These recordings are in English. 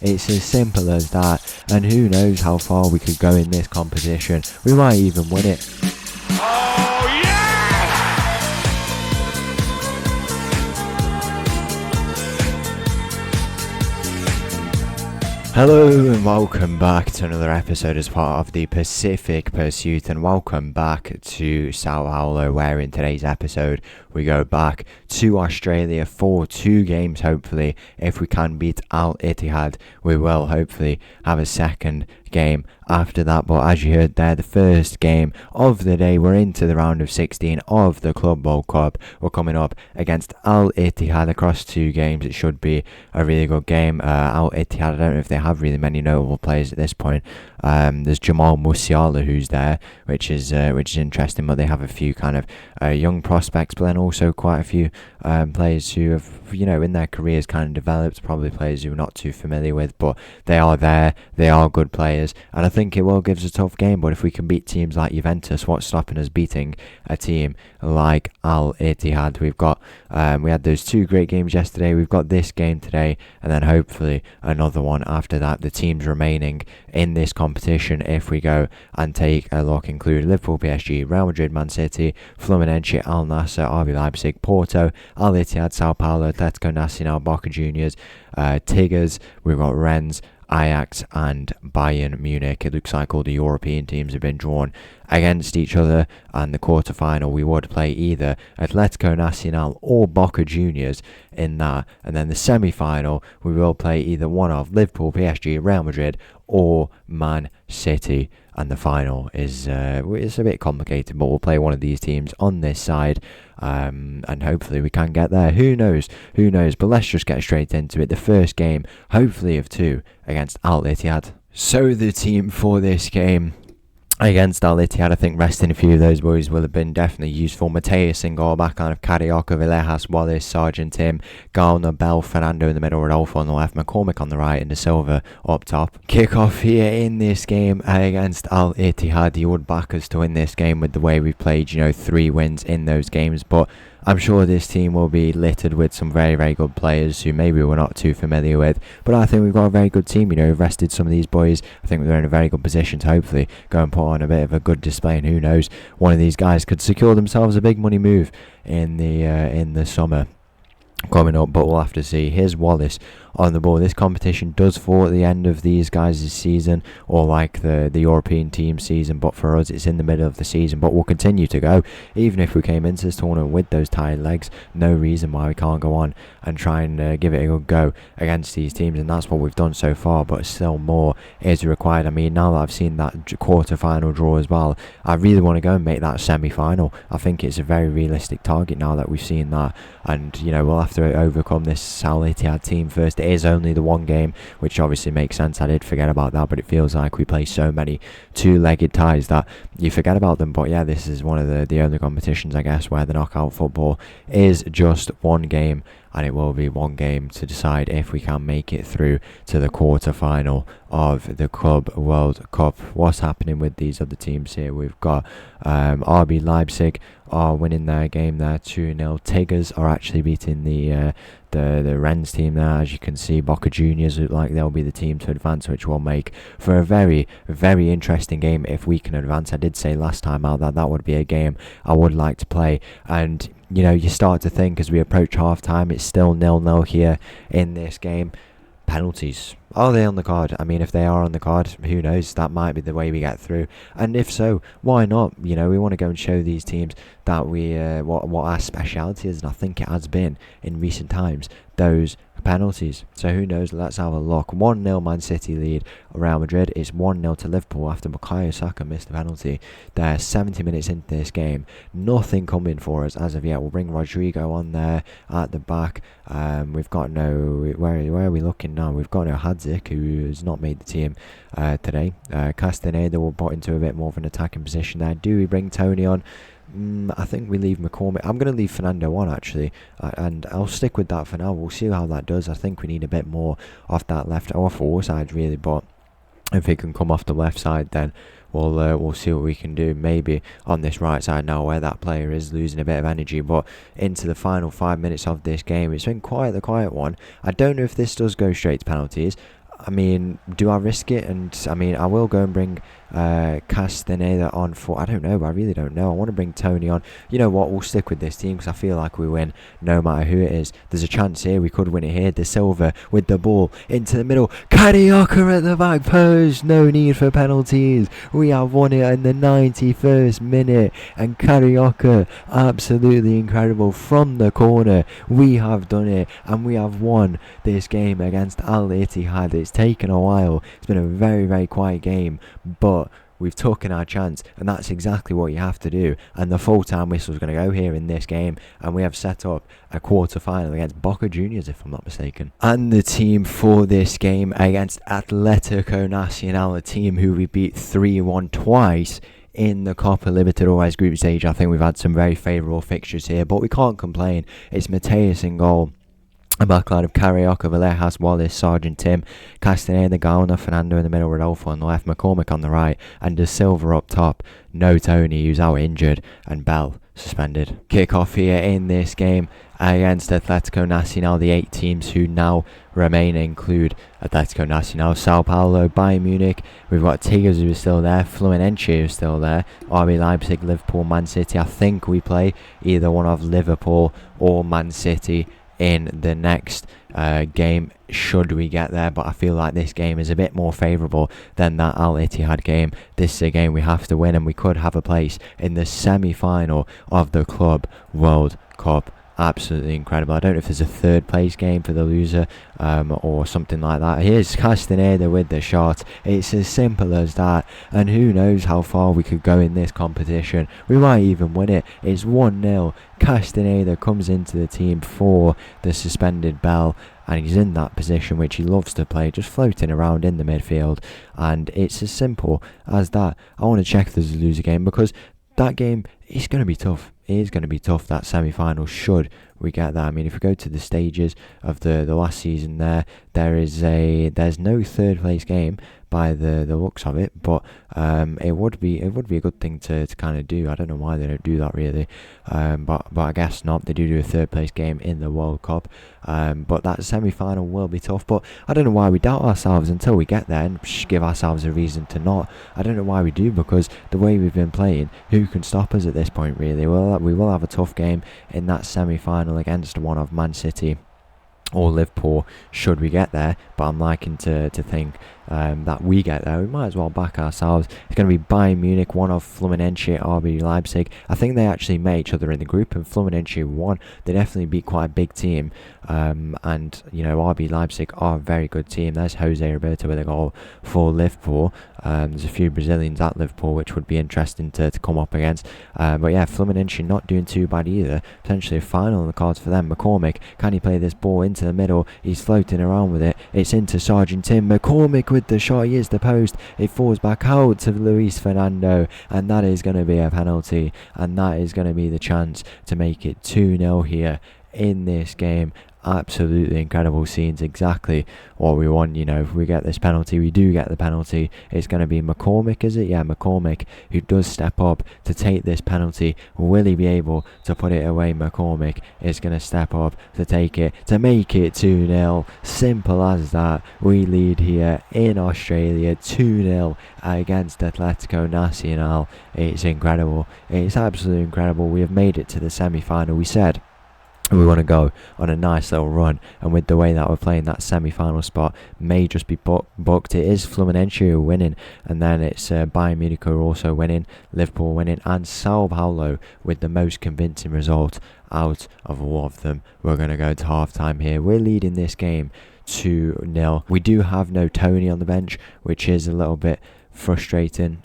It's as simple as that, and who knows how far we could go in this competition. We might even win it. Oh, yeah! Hello and welcome back to another episode as part of the Pacific Pursuit, and welcome back to São Paulo, where in today's episode we go back to Australia for 2 games. Hopefully, if we can beat Al-Ittihad, we will hopefully have a second game after that. But as you heard there, the first game of the day, we're into the round of 16 of the Club World Cup. We're coming up against Al-Ittihad across 2 games. It should be a really good game. Al-Ittihad, I don't know if they have really many notable players at this point. There's Jamal Musiala who's there, which is interesting, but they have a few kind of young prospects, but then also quite a few players who have, in their careers kind of developed, probably players who we're not too familiar with, but they are there, they are good players, and I think it will give us a tough game. But if we can beat teams like Juventus, what's stopping us beating a team like Al-Ittihad? We had those 2 great games yesterday, we've got this game today, and then hopefully another one after that. The teams remaining in this competition, if we go and take a look, include Liverpool, PSG, Real Madrid, Man City, Fluminense, Al Nassr, RB Leipzig, Porto, Al-Ittihad, São Paulo, Atletico Nacional, Boca Juniors, Tigers, we've got Rennes, Ajax and Bayern Munich. It looks like all the European teams have been drawn against each other, and the quarter-final we would play either Atletico Nacional or Boca Juniors in that, and then the semi-final we will play either one of Liverpool, PSG, Real Madrid or Man City. And the final is it's a bit complicated, but we'll play one of these teams on this side, and hopefully we can get there. Who knows? But let's just get straight into it. The first game, hopefully of 2, against Al-Ittihad. So the team for this game against Al-Ittihad, I think resting a few of those boys will have been definitely useful. Mateus in goal, backline of Carioca, Villegas, Wallace, Sargent, Tim, Garner, Bell, Fernando in the middle, Rodolfo on the left, McCormick on the right, and De Silva up top. Kick off here in this game against Al-Ittihad. You would back us to win this game with the way we've played, 3 wins in those games, but I'm sure this team will be littered with some very, very good players who maybe we're not too familiar with. But I think we've got a very good team. We've rested some of these boys. I think we're in a very good position to hopefully go and put on a bit of a good display. And who knows, one of these guys could secure themselves a big money move in the summer coming up, but we'll have to see. Here's Wallace on the ball. This competition does fall at the end of these guys' season, or like the European team season, but for us it's in the middle of the season. But we'll continue to go, even if we came into this tournament with those tired legs. No reason why we can't go on and try and give it a good go against these teams, and that's what we've done so far, but still more is required. I mean, now that I've seen that quarter-final draw as well, I really want to go and make that semi-final. I think it's a very realistic target now that we've seen that, and we'll have to overcome this Al-Ittihad team first. It is only the 1 game, which obviously makes sense. I did forget about that, but it feels like we play so many 2-legged ties that you forget about them. But yeah, this is one of the only competitions, I guess, where the knockout football is just 1 game, and it will be 1 game to decide if we can make it through to the quarter-final of the Club World Cup. What's happening with these other teams here? We've got RB Leipzig are winning their game there 2-0. Tigers are actually beating the Rennes team there. As you can see, Boca Juniors look like they'll be the team to advance, which will make for a very, very interesting game if we can advance. I did say last time out that would be a game I would like to play, and you start to think as we approach half time, it's still 0-0 here in this game. Penalties, are they on the card? I mean, if they are on the card, who knows, that might be the way we get through, and if so, why not? We want to go and show these teams that we what our speciality is, and I think it has been in recent times, those penalties. So who knows, let's have a look. 1-0 Man City lead Real Madrid. It's 1-0 to Liverpool after Bukayo Saka missed the penalty. They're 70 minutes into this game, nothing coming for us as of yet. We'll bring Rodrigo on there at the back. We've got no, where are we looking now? We've got no Hadzik, who has not made the team today. Castaneda will put into a bit more of an attacking position there. Do we bring Tony on? I think we leave McCormick. I'm going to leave Fernando on actually, and I'll stick with that for now. We'll see how that does. I think we need a bit more off that left or forward side really, but if he can come off the left side, then we'll see what we can do. Maybe on this right side now, where that player is losing a bit of energy. But into the final 5 minutes of this game, it's been quite the quiet one. I don't know if this does go straight to penalties. I mean, do I risk it? And I mean, I will go and bring Castaneda on for, I don't know, I really don't know. I want to bring Tony on. You know what, we'll stick with this team because I feel like we win no matter who it is. There's a chance here, we could win it here. De Silva with the ball into the middle. Carioca at the back post. No need for penalties. We have won it in the 91st minute. And Carioca, absolutely incredible from the corner. We have done it and we have won this game against Al-Ittihad. It's taken a while. It's been a very, very quiet game, but we've taken our chance, and that's exactly what you have to do. And the full-time whistle is going to go here in this game, and we have set up a quarter-final against Boca Juniors, if I'm not mistaken. And the team for this game against Atlético Nacional, a team who we beat 3-1 twice in the Copa Libertadores group stage. I think we've had some very favourable fixtures here, but we can't complain. It's Mateus in goal. A backline of Carioca, Villegas, Wallace, Sargent, Tim, Castaneda, Gauna, Fernando in the middle, Rodolfo on the left, McCormick on the right, and De Silva up top. No Tony, who's out injured, and Bell suspended. Kick-off here in this game against Atlético Nacional. The 8 teams who now remain include Atlético Nacional, São Paulo, Bayern Munich. We've got Tigers who are still there, Fluminense who is still there, RB Leipzig, Liverpool, Man City. I think we play either one of Liverpool or Man City in the next game, should we get there, but I feel like this game is a bit more favourable than that Al-Ittihad game. This is a game we have to win, and we could have a place in the semi-final of the Club World Cup. Absolutely incredible. I don't know if there's a third place game for the loser or something like that. Here's Castaneda with the shot. It's as simple as that, and who knows how far we could go in this competition. We might even win it. It's 1-0. Castaneda comes into the team for the suspended Bell, and he's in that position which he loves to play, just floating around in the midfield, and it's as simple as that. I want to check if there's a loser game, because that game is going to be tough. It is going to be tough, that semi-final, should we get that. I mean, if we go to the stages of the last season there's no third place game by the looks of it, but it would be a good thing to kind of do. I don't know why they don't do that really, but I guess not. They do a third place game in the World Cup, but that semi-final will be tough. But I don't know why we doubt ourselves until we get there and give ourselves a reason to not. I don't know why we do, because the way we've been playing, who can stop us at this point really? We will have a tough game in that semi-final against one of Man City or Liverpool, should we get there, but I'm liking to think that we get there. We might as well back ourselves. It's going to be Bayern Munich, one of Fluminense, RB Leipzig. I think they actually met each other in the group, and Fluminense won. They definitely beat quite a big team, and you know, RB Leipzig are a very good team. There's Jose Roberto with a goal for Liverpool. There's a few Brazilians at Liverpool which would be interesting to come up against, but yeah, Fluminense not doing too bad either. Potentially a final in the cards for them. McCormick, can he play this ball into the middle? He's floating around with it. It's into Sargent Tim. McCormick with the shot. He is the post. It falls back out to Luis Fernando, and that is going to be a penalty, and that is going to be the chance to make it 2-0 here in this game. Absolutely incredible scenes, exactly what we want. You know, if we get this penalty, we do get the penalty. It's going to be McCormick, is it? Yeah, McCormick, who does step up to take this penalty. Will he be able to put it away? McCormick is going to step up to take it, to make it 2-0. Simple as that. We lead here in Australia 2-0 against Atlético Nacional. It's incredible. It's absolutely incredible. We have made it to the semi-final. We said we want to go on a nice little run, and with the way that we're playing, that semi-final spot may just be booked. It is Fluminense who are winning, and then it's Bayern Munich who are also winning, Liverpool winning, and São Paulo with the most convincing result out of all of them. We're going to go to half-time here. We're leading this game 2-0. We do have no Tony on the bench, which is a little bit frustrating,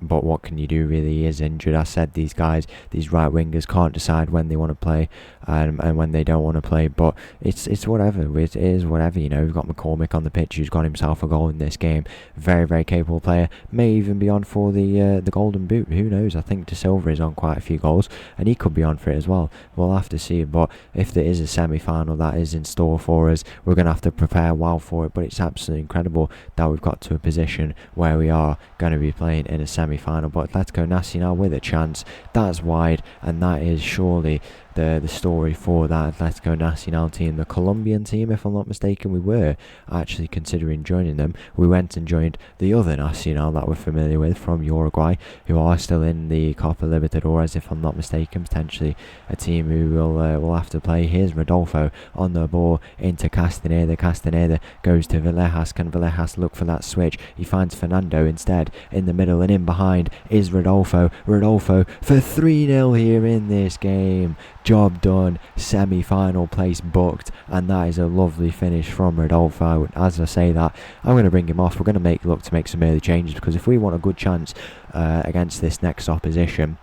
but what can you do really? He is injured. I said these guys, these right wingers, can't decide when they want to play and when they don't want to play, but it's whatever. It is whatever, you know. We've got McCormick on the pitch, who's got himself a goal in this game. Very, very capable player. May even be on for the golden boot. Who knows? I think De Silva is on quite a few goals, and he could be on for it as well. We'll have to see. But if there is a semi-final that is in store for us, we're going to have to prepare well for it. But it's absolutely incredible that we've got to a position where we are going to be playing in a semi-final. But Atlético Nacional with a chance. That's wide, and that is surely the story for that Atletico Nacional team. The Colombian team, if I'm not mistaken, we were actually considering joining them. We went and joined the other Nacional that we're familiar with from Uruguay, who are still in the Copa Libertadores, if I'm not mistaken, potentially a team who will have to play. Here's Rodolfo on the ball into Castaneda. Castaneda goes to Villejas. Can Villejas look for that switch? He finds Fernando instead in the middle, and in behind is Rodolfo. Rodolfo for 3-0 here in this game. Job done, semi-final place booked, and that is a lovely finish from Rodolfo. As I say that, I'm going to bring him off. We're going to look to make some early changes, because if we want a good chance against this next opposition,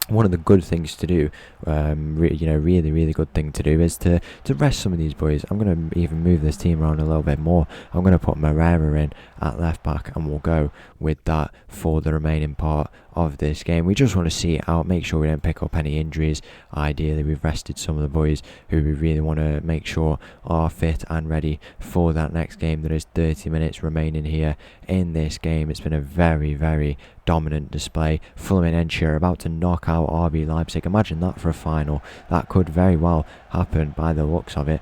one of the good things to do, really good thing to do, is to rest some of these boys. I'm going to even move this team around a little bit more. I'm going to put Moreira in at left back, and we'll go with that for the remaining part of this game. We just want to see it out, make sure we don't pick up any injuries. Ideally, we've rested some of the boys who we really want to make sure are fit and ready for that next game. There is 30 minutes remaining here in this game. It's been a very, very dominant display. Fluminense are about to knock out RB Leipzig. Imagine that for a final. That could very well happen by the looks of it,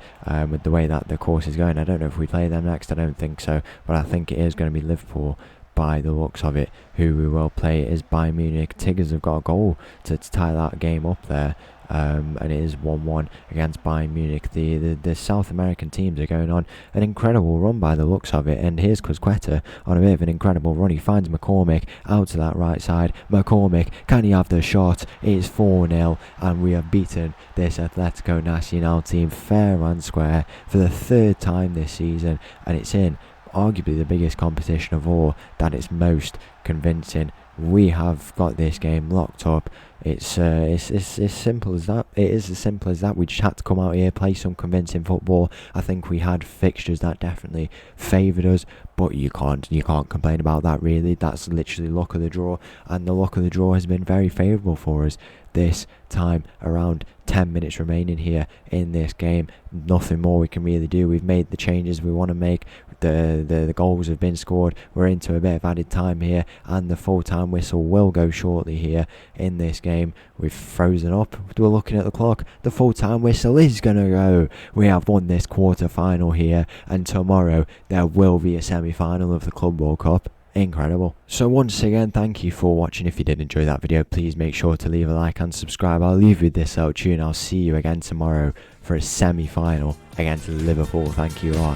with the way that the course is going. I don't know if we play them next. I don't think so, but I think it is going to be Liverpool by the looks of it. Who we will play is Bayern Munich. Tigers have got a goal to tie that game up there. And it is 1-1 against Bayern Munich. The South American teams are going on an incredible run by the looks of it, and here's Cusqueta on a bit of an incredible run. He finds McCormick out to that right side. McCormick, can he have the shot? It is 4-0, and we have beaten this Atletico Nacional team fair and square for the third time this season, and it's in arguably the biggest competition of all that it's most convincing. We have got this game locked up. It's as simple as that. It is as simple as that. We just had to come out here, play some convincing football. I think we had fixtures that definitely favoured us, but you can't complain about that really. That's literally luck of the draw, and the luck of the draw has been very favourable for us this time around. 10 minutes remaining here in this game. Nothing more we can really do. We've made the changes we want to make. The goals have been scored. We're into a bit of added time here, and the full-time whistle will go shortly here in this game. We've frozen up. We're looking at the clock. The full-time whistle is going to go. We have won this quarter-final here, and tomorrow there will be a semi-final of the Club World Cup. Incredible. So once again, thank you for watching. If you did enjoy that video, please make sure to leave a like and subscribe. I'll leave you with this out tune. I'll see you again tomorrow for a semi-final against Liverpool. Thank you all.